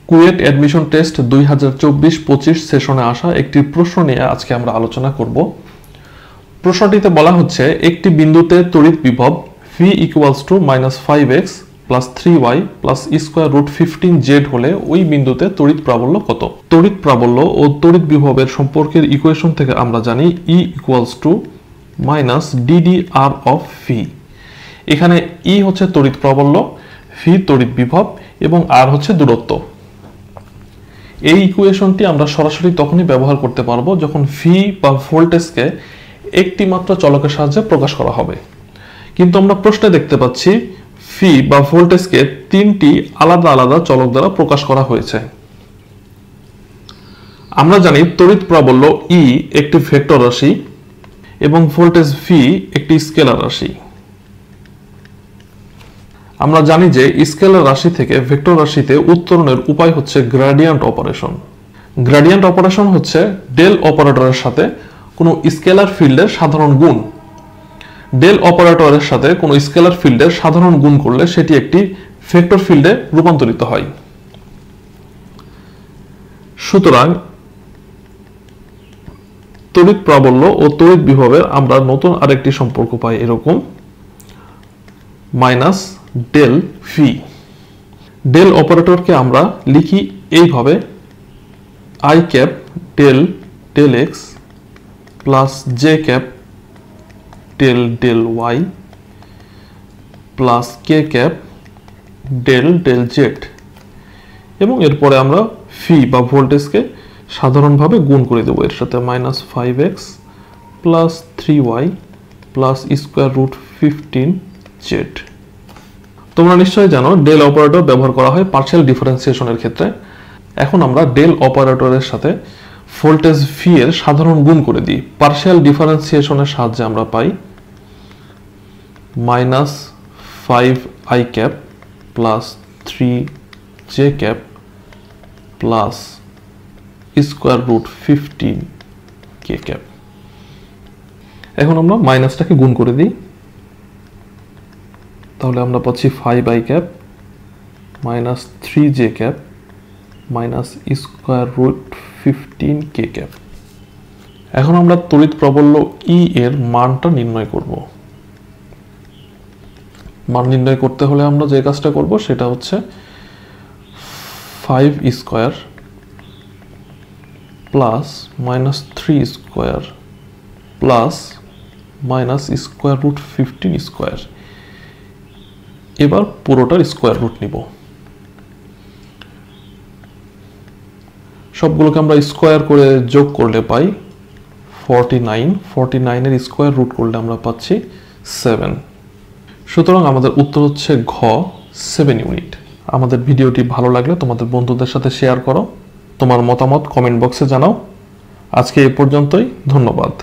KUET admission test 2024-25 সেশনে আসা একটি প্রশ্ন নিয়ে আজকে আমরা আলোচনা করব। প্রশ্নটিতে বলা হচ্ছে একটি বিন্দুতে তড়িৎ বিভব v = -5x + 3y + √15z হলে ওই বিন্দুতে তড়িৎ প্রাবল্য কত? তড়িৎ প্রাবল্য ও তড়িৎ বিভবের সম্পর্কের ইকুয়েশন থেকে আমরা জানি E = ddr of v। এখানে E হচ্ছে তড়িৎ প্রাবল্য, v তড়িৎ বিভব এবং r হচ্ছে দূরত্ব। এই ইকুয়েশনটি আমরা সরাসরি তখনই ব্যবহার করতে পারবো যখন v বা ভোল্টেজকে একটি মাত্র চলকের সাহায্যে প্রকাশ করা হবে। কিন্তু আমরা প্রশ্নে দেখতে পাচ্ছি v বা ভোল্টেজকে তিনটি আলাদা আলাদা চলক দ্বারা প্রকাশ করা হয়েছে। আমরা জানি তড়িৎ প্রাবল্য E একটি ভেক্টর রাশি এবং ভোল্টেজ v একটি স্কেলার রাশি। আমরা জানি যে স্কেলার রাশি থেকে ভেক্টর রাশিতে উত্তরণের উপায় হচ্ছে গ্রেডিয়েন্ট অপারেশন। গ্রেডিয়েন্ট অপারেশন হচ্ছে ডেল অপারেটরের সাথে কোনো স্কেলার ফিল্ডের সাধারণ গুণ। ডেল অপারেটরের সাথে কোনো স্কেলার ফিল্ডের সাধারণ গুণ করলে সেটি একটি ভেক্টর ফিল্ডে রূপান্তরিত হয়। সুতরাং তড়িৎ প্রাবল্য ও তড়িৎ বিভবের আমরা নতুন আরেকটি সম্পর্ক পাই এরকম -del v। ডেল অপারেটরকে আমরা লিখি এইভাবে i cap del x plus j cap del y plus k cap del z এবং এরপরে আমরা v বা ভোল্টেজকে সাধারণভাবে গুণ করে দেব এর সাথে -5x plus 3y plus √15z। তোমরা নিশ্চয়ই জানো ডেল অপারেটর ব্যবহার করা হয় পার্শিয়াল ডিফারেন্সিয়েশনের ক্ষেত্রে। এখন আমরা ডেল অপারেটরের সাথে ভোল্টেজ v এর সাধারণ গুণ করে দিই। পার্শিয়াল ডিফারেন্সিয়েশনের সাহায্যে আমরা পাই -5i cap plus 3j cap plus √15k cap। এখন আমরা মাইনাসটাকে গুণ করে দিই, তাহলে আমরা পাচ্ছি 5i cap minus 3j cap minus √15k cap। এখন আমরা তড়িৎ প্রাবল্য E এর মানটা নির্ণয় করব। মান নির্ণয় করতে হলে আমরা যে কাজটা করব সেটা হচ্ছে 5 square plus -3 square plus minus √15 square. এবার পুরোটার স্কয়ার রুট নিব। সবগুলোকে আমরা স্কয়ার করে যোগ করলে পাই 49। 49 এর স্কয়ার রুট করলে আমরা পাচ্ছি 7। সুতরাং আমাদের উত্তর হচ্ছে ঘ 7 ইউনিট। আমাদের ভিডিওটি ভালো লাগলে তোমাদের বন্ধুদের সাথে শেয়ার করো, তোমার মতামত কমেন্ট বক্সে জানাও। আজকে এই পর্যন্তই, ধন্যবাদ।